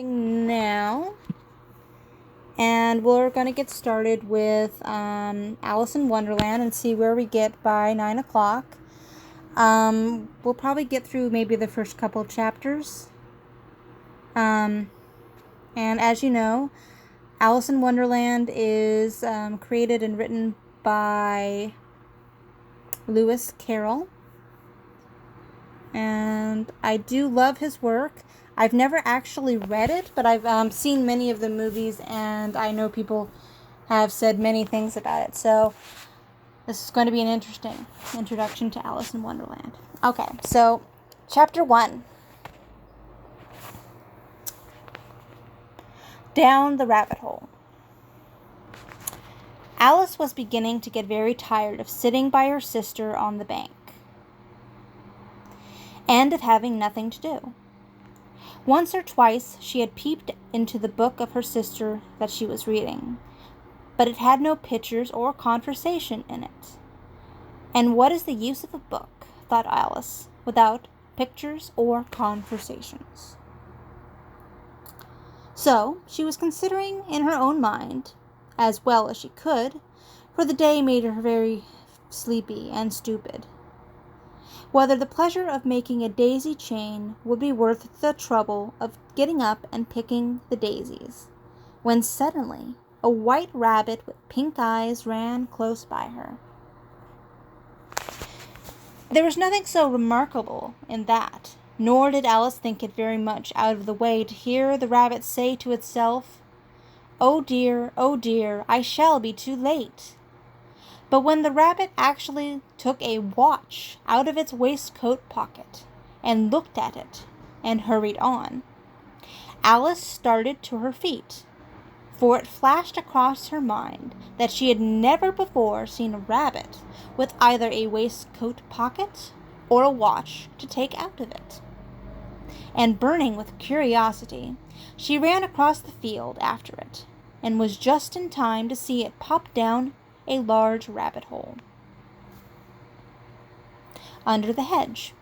Now, and we're going to get started with Alice in Wonderland and see where we get by 9 o'clock. We'll probably get through maybe the first couple chapters. And as you know, Alice in Wonderland is created and written by Lewis Carroll. And I do love his work. I've never actually read it, but I've seen many of the movies, and I know people have said many things about it. So this is going to be an interesting introduction to Alice in Wonderland. Okay, so Chapter 1. Down the Rabbit Hole. Alice was beginning to get very tired of sitting by her sister on the bank, and of having nothing to do. Once or twice she had peeped into the book of her sister that she was reading, but it had no pictures or conversation in it. And what is the use of a book, thought Alice, without pictures or conversations? So she was considering in her own mind, as well as she could, for the day made her very sleepy and stupid, whether the pleasure of making a daisy chain would be worth the trouble of getting up and picking the daisies, when suddenly a white rabbit with pink eyes ran close by her. There was nothing so remarkable in that, nor did Alice think it very much out of the way to hear the rabbit say to itself, oh dear, I shall be too late." But when the rabbit actually took a watch out of its waistcoat pocket and looked at it and hurried on, Alice started to her feet, for it flashed across her mind that she had never before seen a rabbit with either a waistcoat pocket or a watch to take out of it. And burning with curiosity, she ran across the field after it, and was just in time to see it pop down a large rabbit hole under the hedge.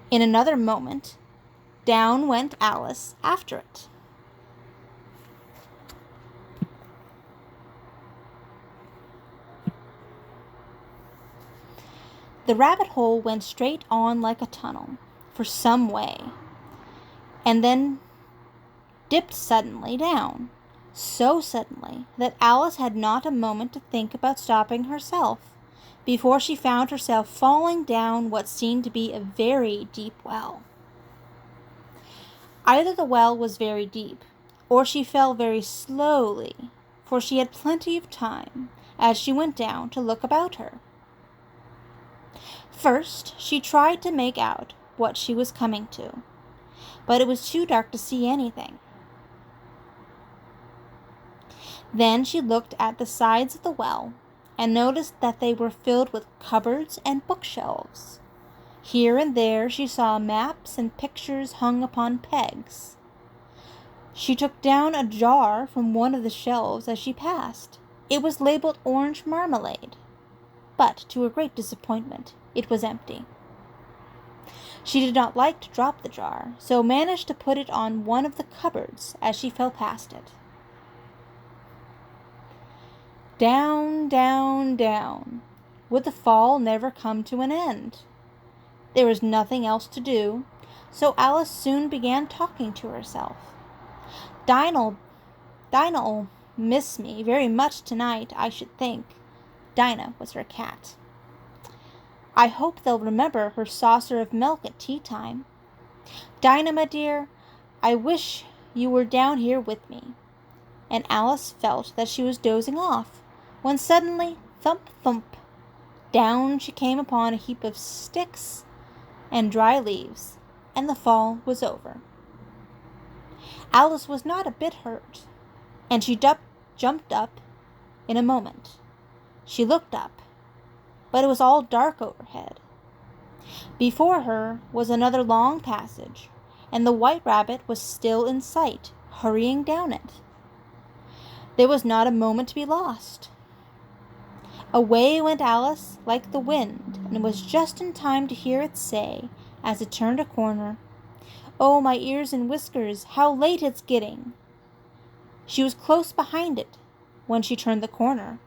In another moment, down went Alice after it. The rabbit hole went straight on like a tunnel for some way, and then dipped suddenly down, so suddenly that Alice had not a moment to think about stopping herself, before she found herself falling down what seemed to be a very deep well. Either the well was very deep, or she fell very slowly, for she had plenty of time, as she went down, to look about her. First, she tried to make out what she was coming to, but it was too dark to see anything. Then she looked at the sides of the well, and noticed that they were filled with cupboards and bookshelves. Here and there she saw maps and pictures hung upon pegs. She took down a jar from one of the shelves as she passed. It was labeled orange marmalade, but to her great disappointment, it was empty. She did not like to drop the jar, so managed to put it on one of the cupboards as she fell past it. Down, down, down. Would the fall never come to an end? There was nothing else to do, so Alice soon began talking to herself. Dinah'll miss me very much tonight, I should think. Dinah was her cat. I hope they'll remember her saucer of milk at tea time. Dinah, my dear, I wish you were down here with me. And Alice felt that she was dozing off, when suddenly, thump, thump, down she came upon a heap of sticks and dry leaves, and the fall was over. Alice was not a bit hurt, and she jumped up in a moment. She looked up, but it was all dark overhead. Before her was another long passage, and the white rabbit was still in sight, hurrying down it. There was not a moment to be lost. Away went Alice like the wind, and was just in time to hear it say, as it turned a corner, Oh, my ears and whiskers, how late it's getting! She was close behind it when she turned the corner,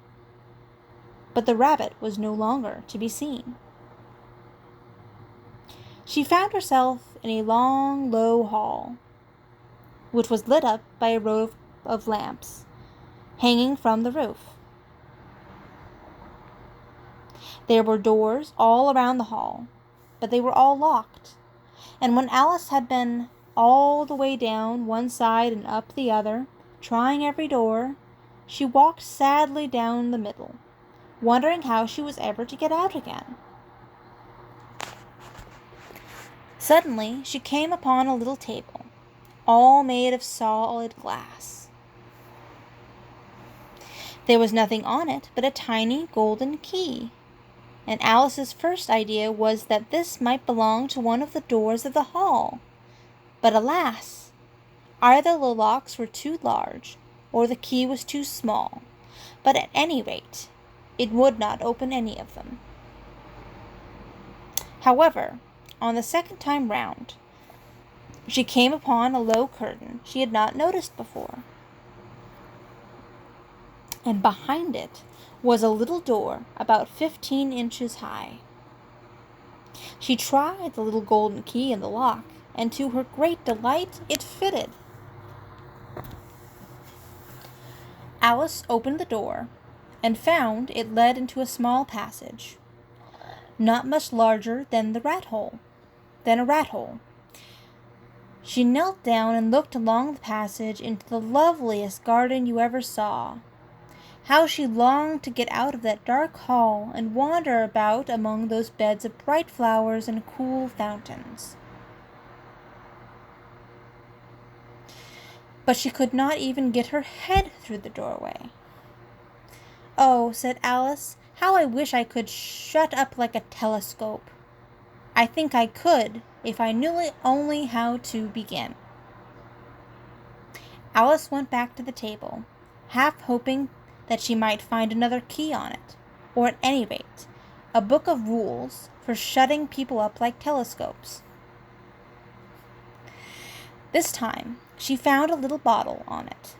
but the rabbit was no longer to be seen. She found herself in a long, low hall, which was lit up by a row of lamps hanging from the roof. There were doors all around the hall, but they were all locked, and when Alice had been all the way down one side and up the other, trying every door, she walked sadly down the middle, wondering how she was ever to get out again. Suddenly she came upon a little table, all made of solid glass. There was nothing on it but a tiny golden key, and Alice's first idea was that this might belong to one of the doors of the hall. But alas! Either the locks were too large, or the key was too small, but at any rate, it would not open any of them. However, on the second time round, she came upon a low curtain she had not noticed before, and behind it was a little door about 15 inches high. She tried the little golden key in the lock, and to her great delight, it fitted. Alice opened the door and found it led into a small passage, not much larger than a rat hole. She knelt down and looked along the passage into the loveliest garden you ever saw. How she longed to get out of that dark hall and wander about among those beds of bright flowers and cool fountains. But she could not even get her head through the doorway. "Oh," said Alice, "how I wish I could shut up like a telescope. I think I could, if I knew only how to begin." Alice went back to the table, half hoping that she might find another key on it, or at any rate, a book of rules for shutting people up like telescopes. This time, she found a little bottle on it,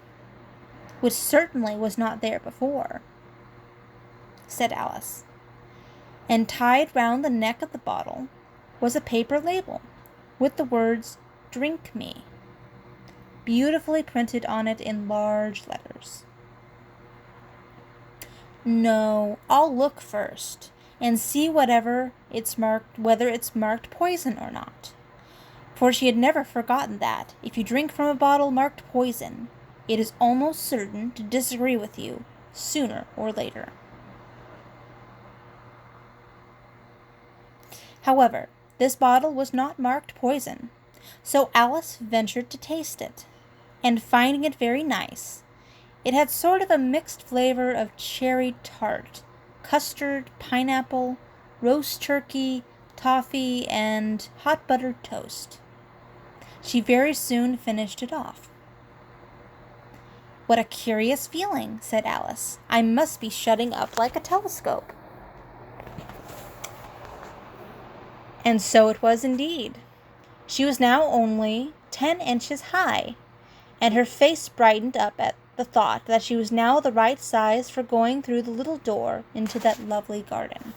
which certainly was not there before, said Alice, and tied round the neck of the bottle was a paper label with the words, "Drink me," beautifully printed on it in large letters. "No, I'll look first, and see whether it's marked poison or not," for she had never forgotten that, if you drink from a bottle marked poison, it is almost certain to disagree with you, sooner or later. However, this bottle was not marked poison, so Alice ventured to taste it, and finding it very nice, it had sort of a mixed flavor of cherry tart, custard, pineapple, roast turkey, toffee, and hot buttered toast. She very soon finished it off. "What a curious feeling," said Alice. "I must be shutting up like a telescope." And so it was indeed. She was now only 10 inches high, and her face brightened up at the thought that she was now the right size for going through the little door into that lovely garden.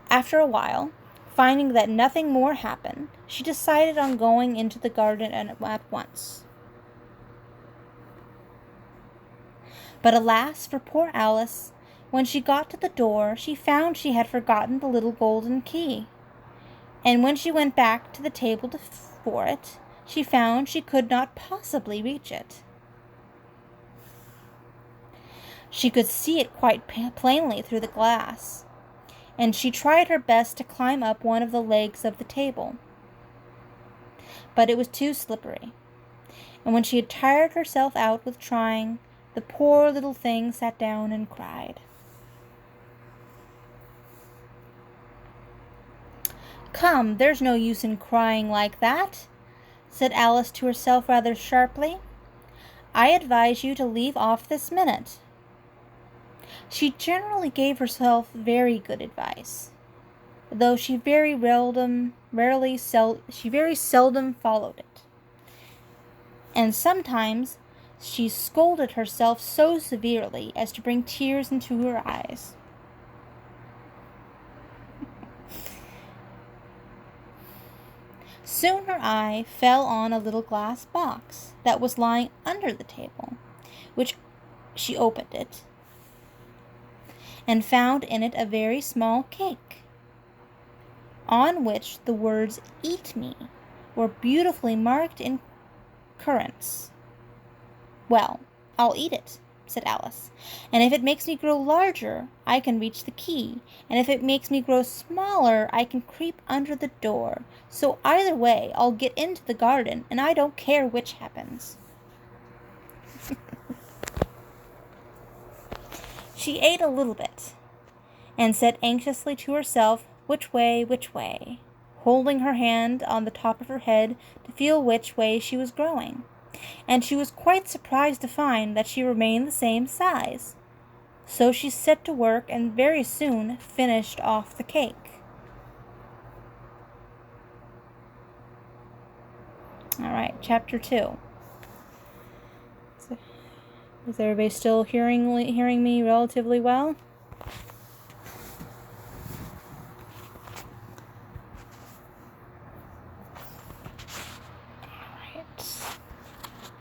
After a while, finding that nothing more happened, she decided on going into the garden at once. But alas for poor Alice! When she got to the door, she found she had forgotten the little golden key, and when she went back to the table for it, she found she could not possibly reach it. She could see it quite plainly through the glass, and she tried her best to climb up one of the legs of the table. But it was too slippery, and when she had tired herself out with trying, the poor little thing sat down and cried. "Come, there's no use in crying like that," said Alice to herself rather sharply. "I advise you to leave off this minute." She generally gave herself very good advice, though she very seldom followed it. And sometimes she scolded herself so severely as to bring tears into her eyes. Soon her eye fell on a little glass box that was lying under the table, which she opened it, and found in it a very small cake, on which the words "Eat me" were beautifully marked in currants. "Well, I'll eat it," said Alice, "and if it makes me grow larger, I can reach the key, and if it makes me grow smaller, I can creep under the door. So either way, I'll get into the garden, and I don't care which happens." She ate a little bit, and said anxiously to herself, which way, holding her hand on the top of her head to feel which way she was growing. And she was quite surprised to find that she remained the same size. So she set to work and very soon finished off the cake. All right, chapter 2. Is everybody still hearing me relatively well?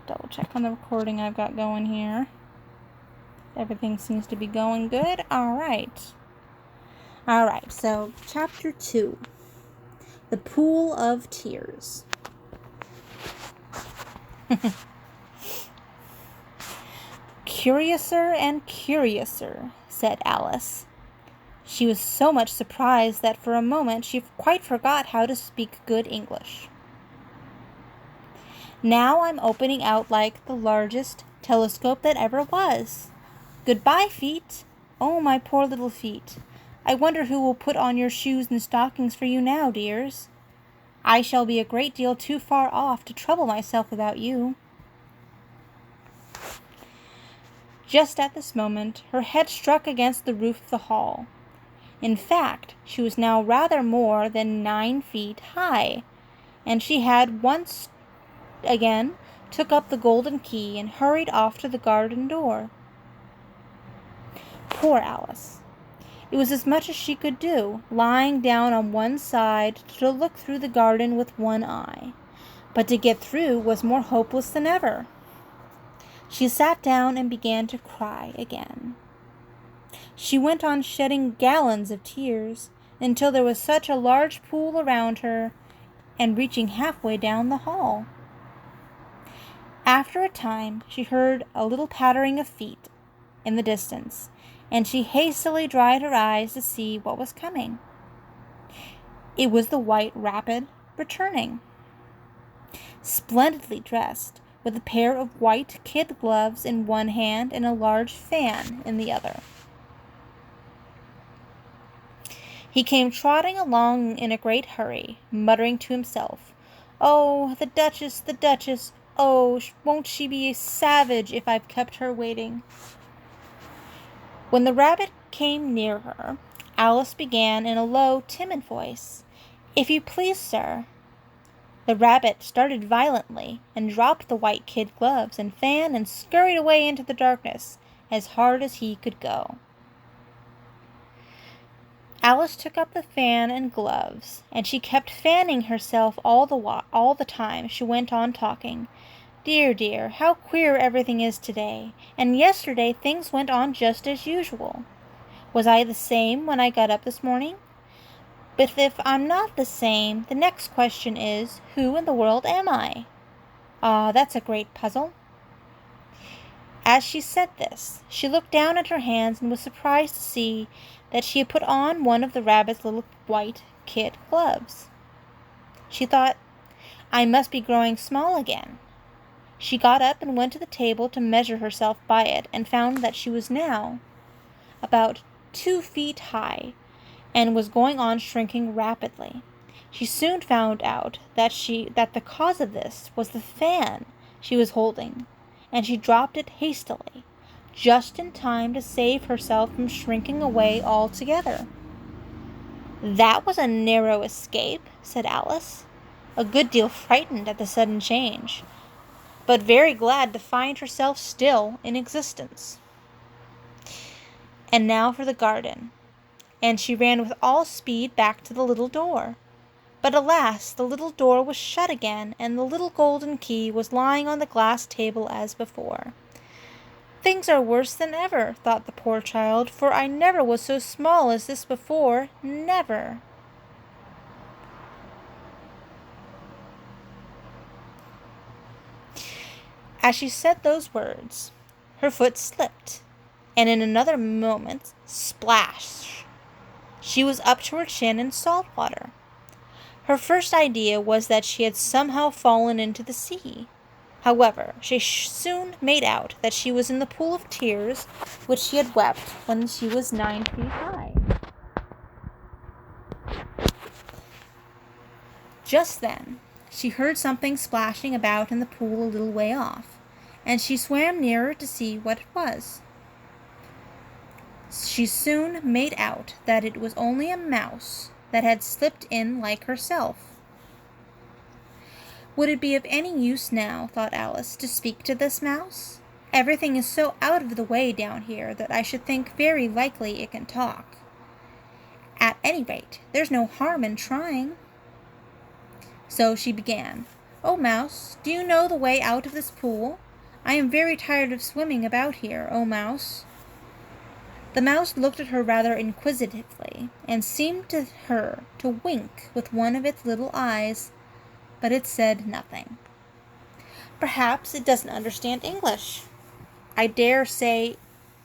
Double check on the recording I've got going here. Everything seems to be going good. Alright, so chapter 2. The Pool of Tears. "Curiouser and curiouser," said Alice. She was so much surprised that for a moment she quite forgot how to speak good English. "Now I'm opening out like the largest telescope that ever was. Goodbye, feet. Oh, my poor little feet. I wonder who will put on your shoes and stockings for you now, dears. I shall be a great deal too far off to trouble myself about you." Just at this moment, her head struck against the roof of the hall. In fact, she was now rather more than 9 feet high, and she had once again took up the golden key and hurried off to the garden door. Poor Alice! It was as much as she could do, lying down on one side to look through the garden with one eye, but to get through was more hopeless than ever. She sat down and began to cry again. She went on shedding gallons of tears until there was such a large pool around her and reaching halfway down the hall. After a time, she heard a little pattering of feet in the distance, and she hastily dried her eyes to see what was coming. It was the White Rabbit returning, splendidly dressed, with a pair of white kid gloves in one hand and a large fan in the other. He came trotting along in a great hurry, muttering to himself, "Oh, the Duchess, oh, won't she be a savage if I've kept her waiting?" When the rabbit came near her, Alice began in a low, timid voice, "If you please, sir." The rabbit started violently and dropped the white kid gloves and fan and scurried away into the darkness as hard as he could go. Alice took up the fan and gloves, and she kept fanning herself all the time she went on talking. "Dear, dear, how queer everything is today, and yesterday things went on just as usual. Was I the same when I got up this morning? But if I'm not the same, the next question is, who in the world am I? Ah, that's a great puzzle." As she said this, she looked down at her hands and was surprised to see that she had put on one of the rabbit's little white kid gloves. She thought, "I must be growing small again." She got up and went to the table to measure herself by it, and found that she was now about 2 feet high, and was going on shrinking rapidly. She soon found out that the cause of this was the fan she was holding, and she dropped it hastily, just in time to save herself from shrinking away altogether. "That was a narrow escape," said Alice, a good deal frightened at the sudden change, but very glad to find herself still in existence. And now for the garden, and she ran with all speed back to the little door. But alas, the little door was shut again, and the little golden key was lying on the glass table as before. "Things are worse than ever," thought the poor child, "for I never was so small as this before, never." As she said those words, her foot slipped, and in another moment, splash! She was up to her chin in salt water. Her first idea was that she had somehow fallen into the sea. However, she soon made out that she was in the pool of tears which she had wept when she was 9 feet high. Just then, she heard something splashing about in the pool a little way off, and she swam nearer to see what it was. She soon made out that it was only a mouse that had slipped in like herself. Would it be of any use now, thought Alice, to speak to this mouse? Everything is so out of the way down here that I should think very likely it can talk. At any rate, there's no harm in trying. So she began, "Oh, Mouse, do you know the way out of this pool? I am very tired of swimming about here, oh, Mouse." The mouse looked at her rather inquisitively, and seemed to her to wink with one of its little eyes, but it said nothing. "Perhaps it doesn't understand English. I dare say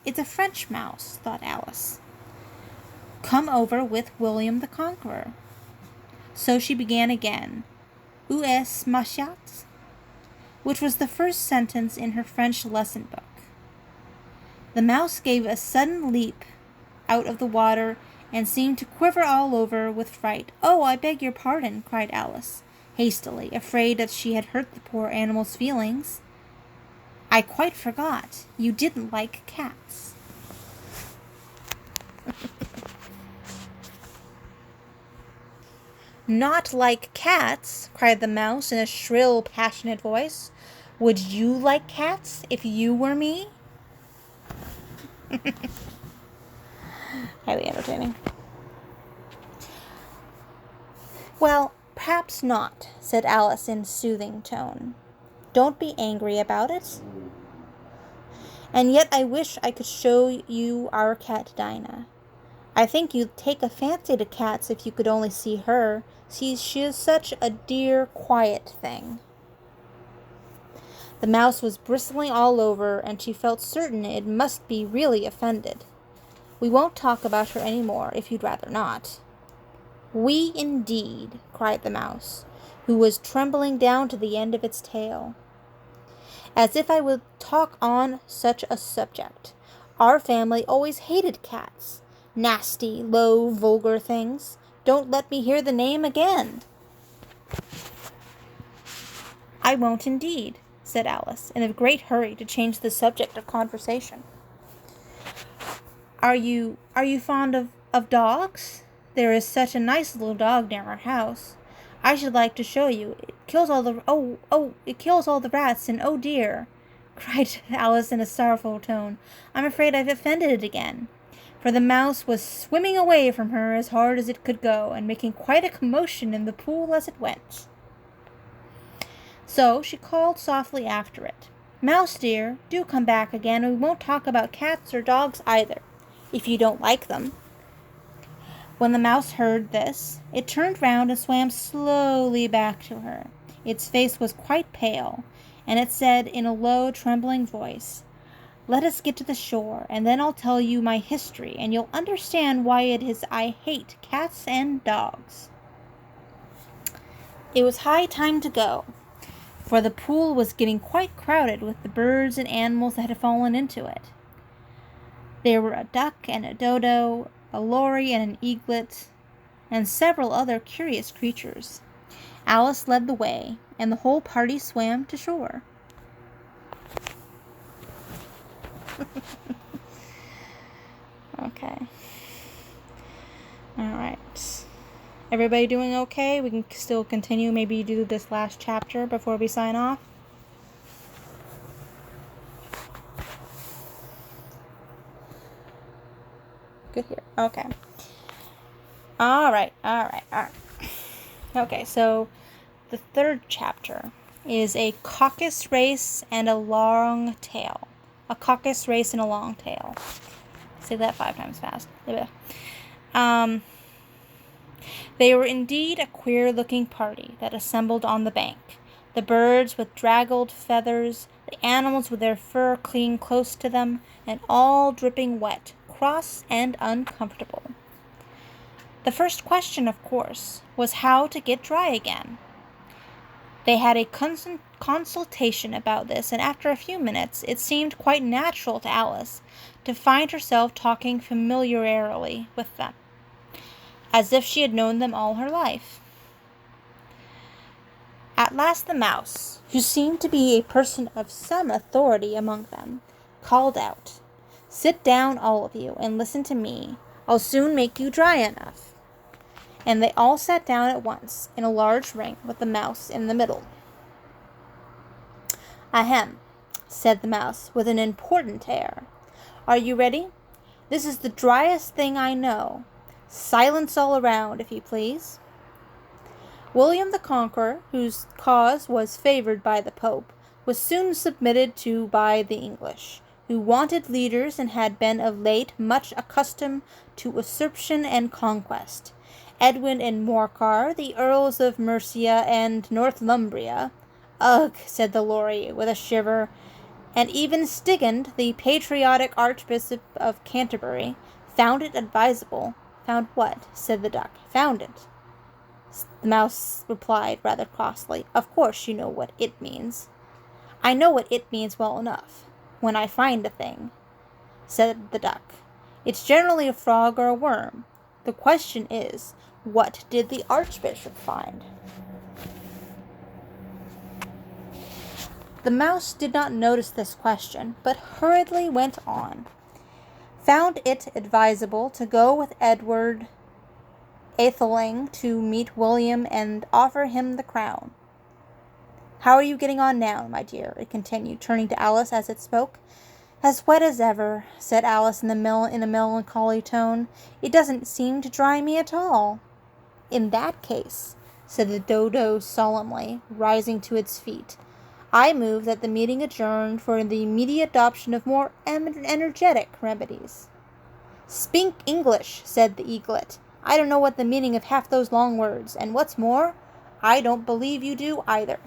it's a French mouse," thought Alice. "Come over with William the Conqueror." So she began again, "Où est ma chatte?" which was the first sentence in her French lesson book. The mouse gave a sudden leap out of the water and seemed to quiver all over with fright. "Oh, I beg your pardon," cried Alice, hastily, afraid that she had hurt the poor animal's feelings. "I quite forgot. You didn't like cats." "Not like cats!" cried the mouse in a shrill, passionate voice. "Would you like cats if you were me?" Highly entertaining. "Well, perhaps not," said Alice in a soothing tone. "Don't be angry about it. And yet I wish I could show you our cat Dinah. I think you'd take a fancy to cats if you could only see her. See, she is such a dear, quiet thing." The mouse was bristling all over, and she felt certain it must be really offended. "We won't talk about her any more, if you'd rather not." "We, indeed," cried the mouse, who was trembling down to the end of its tail. "As if I would talk on such a subject. Our family always hated cats. Nasty, low, vulgar things. Don't let me hear the name again." "I won't indeed," said Alice, in a great hurry to change the subject of conversation. Are you fond of dogs? There is such a nice little dog near our house. I should like to show you. It kills all the rats, and oh dear," cried Alice in a sorrowful tone, "I'm afraid I've offended it again." For the mouse was swimming away from her as hard as it could go, and making quite a commotion in the pool as it went. So she called softly after it, "Mouse dear, do come back again, and we won't talk about cats or dogs either, if you don't like them." When the mouse heard this, it turned round and swam slowly back to her. Its face was quite pale, and it said in a low, trembling voice, "Let us get to the shore, and then I'll tell you my history, and you'll understand why it is I hate cats and dogs." It was high time to go, for the pool was getting quite crowded with the birds and animals that had fallen into it. There were a duck and a dodo, a lory and an eaglet, and several other curious creatures. Alice led the way, and the whole party swam to shore. Okay. All right. Everybody doing okay? We can still continue, maybe do this last chapter before we sign off. Good here. Okay. All right. Okay, so the third chapter is a caucus race and a long tail. A caucus race and a long tail. Say that 5 times fast. They were indeed a queer-looking party that assembled on the bank. The birds with draggled feathers, the animals with their fur clinging close to them, and all dripping wet, cross and uncomfortable. The first question, of course, was how to get dry again. They had a consultation about this, and after a few minutes it seemed quite natural to Alice to find herself talking familiarly with them, as if she had known them all her life. At last the mouse, who seemed to be a person of some authority among them, called out, "Sit down, all of you, and listen to me. I'll soon make you dry enough." And they all sat down at once, in a large ring, with the mouse in the middle. "Ahem," said the mouse, with an important air. "Are you ready? This is the driest thing I know. Silence all around, if you please." William the Conqueror, whose cause was favored by the Pope, was soon submitted to by the English, who wanted leaders and had been of late much accustomed to usurpation and conquest. Edwin and Morcar, the Earls of Mercia and Northumbria. "Ugh," said the Lory, with a shiver. And even Stigand, the patriotic Archbishop of Canterbury, found it advisable. "Found what?" said the Duck. "Found it," the Mouse replied rather crossly. "Of course you know what it means." "I know what it means well enough. When I find a thing," said the Duck. "It's generally a frog or a worm. The question is, what did the Archbishop find?" The Mouse did not notice this question, but hurriedly went on. "Found it advisable to go with Edward Atheling to meet William and offer him the crown. How are you getting on now, my dear?" it continued, turning to Alice as it spoke. "As wet as ever," said Alice in a melancholy tone. "It doesn't seem to dry me at all." "In that case," said the Dodo solemnly, rising to its feet, "I move that the meeting adjourn for the immediate adoption of more energetic remedies." "Speak English," said the Eaglet. "I don't know what the meaning of half those long words, and what's more, I don't believe you do either."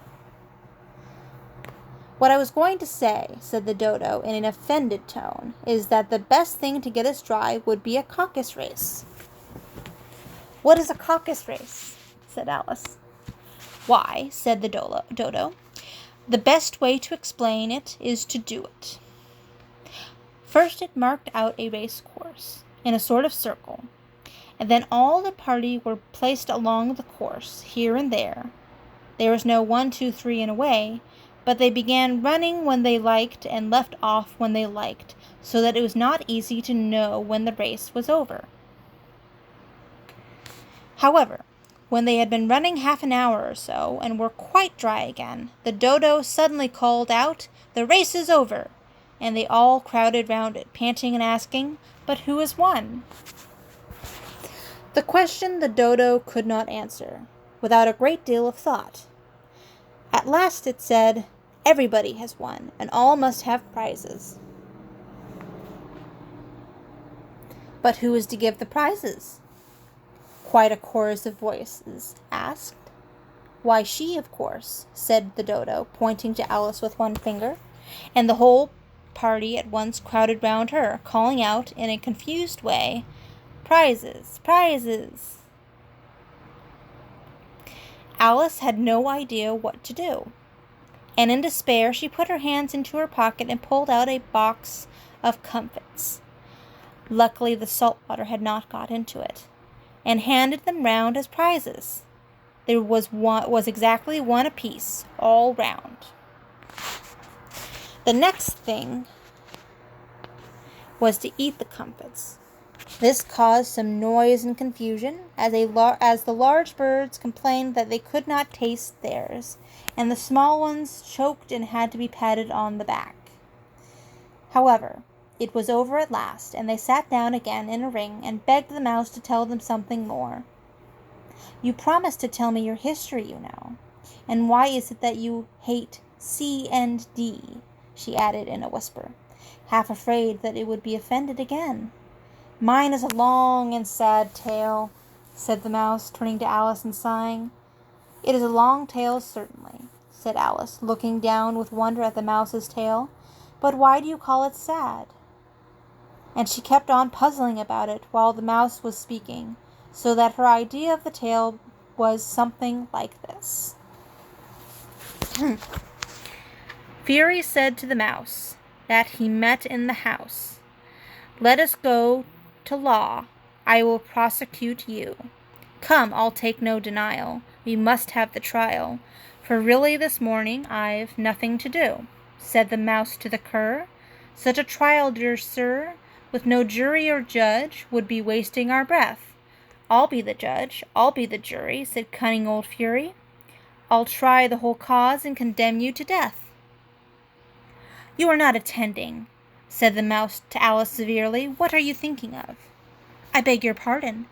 "What I was going to say," said the Dodo in an offended tone, "is that the best thing to get us dry would be a caucus race." "What is a caucus race?" said Alice. "Why," said the Dodo, "the best way to explain it is to do it. First it marked out a race course, in a sort of circle, and then all the party were placed along the course, here and there. There was no 1, 2, 3 and away, but they began running when they liked and left off when they liked, so that it was not easy to know when the race was over. However, when they had been running half an hour or so, and were quite dry again, the Dodo suddenly called out, 'The race is over!' and they all crowded round it, panting and asking, 'But who has won?' The question the Dodo could not answer, without a great deal of thought. At last it said, 'Everybody has won, and all must have prizes.' 'But who is to give the prizes?' quite a chorus of voices asked. 'Why, she, of course,' said the Dodo, pointing to Alice with one finger, and the whole party at once crowded round her, calling out in a confused way, 'Prizes! Prizes!' Alice had no idea what to do, and in despair she put her hands into her pocket and pulled out a box of comfits. Luckily the salt water had not got into it, and handed them round as prizes. There was exactly one apiece, all round. The next thing was to eat the comfits, This caused some noise and confusion, as the large birds complained that they could not taste theirs, and the small ones choked and had to be patted on the back. However, it was over at last, and they sat down again in a ring and begged the mouse to tell them something more. "You promised to tell me your history, you know. And why is it that you hate C and D?" she added in a whisper, half afraid that it would be offended again. "Mine is a long and sad tale," said the mouse, turning to Alice and sighing. "It is a long tale, certainly," said Alice, looking down with wonder at the mouse's tail. "But why do you call it sad?" And she kept on puzzling about it while the mouse was speaking, so that her idea of the tale was something like this. Fury said to the mouse that he met in the house, "Let us go to law. I will prosecute you. Come, I'll take no denial. We must have the trial. For really this morning I've nothing to do," said the mouse to the cur. "Such a trial, dear sir, with no jury or judge, would be wasting our breath." "I'll be the judge, I'll be the jury," said cunning old Fury. "I'll try the whole cause and condemn you to death." "You are not attending," said the mouse to Alice severely. "What are you thinking of?" "I beg your pardon,"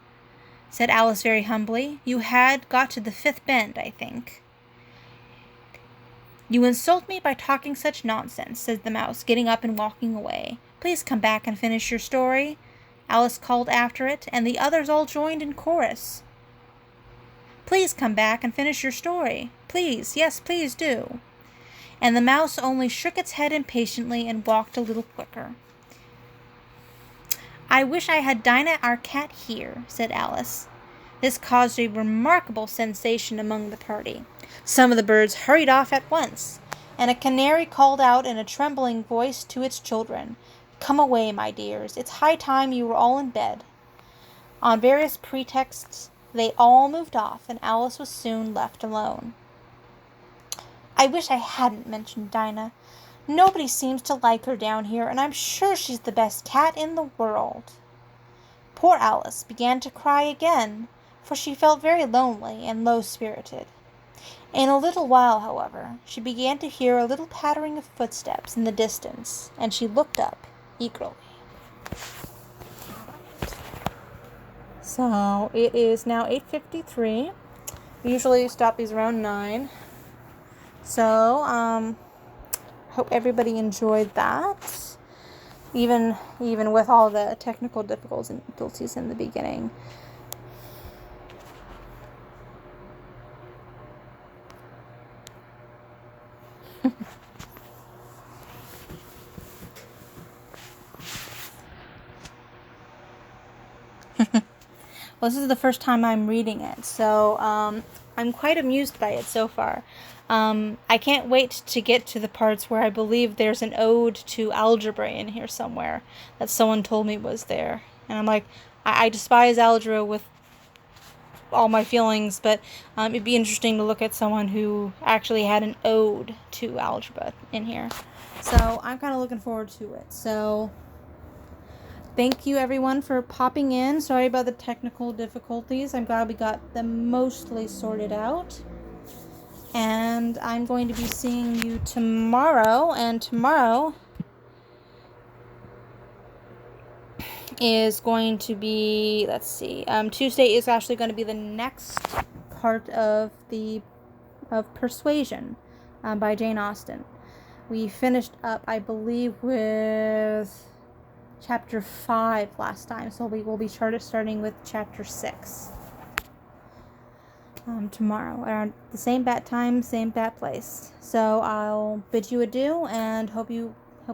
said Alice very humbly. "You had got to the fifth bend, I think." "You insult me by talking such nonsense," said the mouse, getting up and walking away. "Please come back and finish your story," Alice called after it, and the others all joined in chorus. "Please come back and finish your story. Please, yes, please do." And the mouse only shook its head impatiently and walked a little quicker. "I wish I had Dinah, our cat, here," said Alice. This caused a remarkable sensation among the party. Some of the birds hurried off at once, and a canary called out in a trembling voice to its children, "Come away, my dears. It's high time you were all in bed." On various pretexts, they all moved off, and Alice was soon left alone. "I wish I hadn't mentioned Dinah. Nobody seems to like her down here, and I'm sure she's the best cat in the world." Poor Alice began to cry again, for she felt very lonely and low-spirited. In a little while, however, she began to hear a little pattering of footsteps in the distance, and she looked up eagerly. So it is now 8:53. We usually stop these around 9. So, hope everybody enjoyed that, even with all the technical difficulties in the beginning. Well, this is the first time I'm reading it, so I'm quite amused by it so far. I can't wait to get to the parts where I believe there's an ode to algebra in here somewhere that someone told me was there. And I'm like, I despise algebra with all my feelings, but it'd be interesting to look at someone who actually had an ode to algebra in here. So I'm kind of looking forward to it. So thank you everyone for popping in. Sorry about the technical difficulties. I'm glad we got them mostly sorted out. And I'm going to be seeing you tomorrow, and tomorrow is going to be, let's see, Tuesday is actually going to be the next part of Persuasion by Jane Austen. We finished up, I believe, with chapter 5 last time, so we will be starting with chapter 6 tomorrow, around the same bat time, same bat place. So I'll bid you adieu, and hope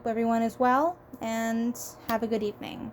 everyone is well, and have a good evening.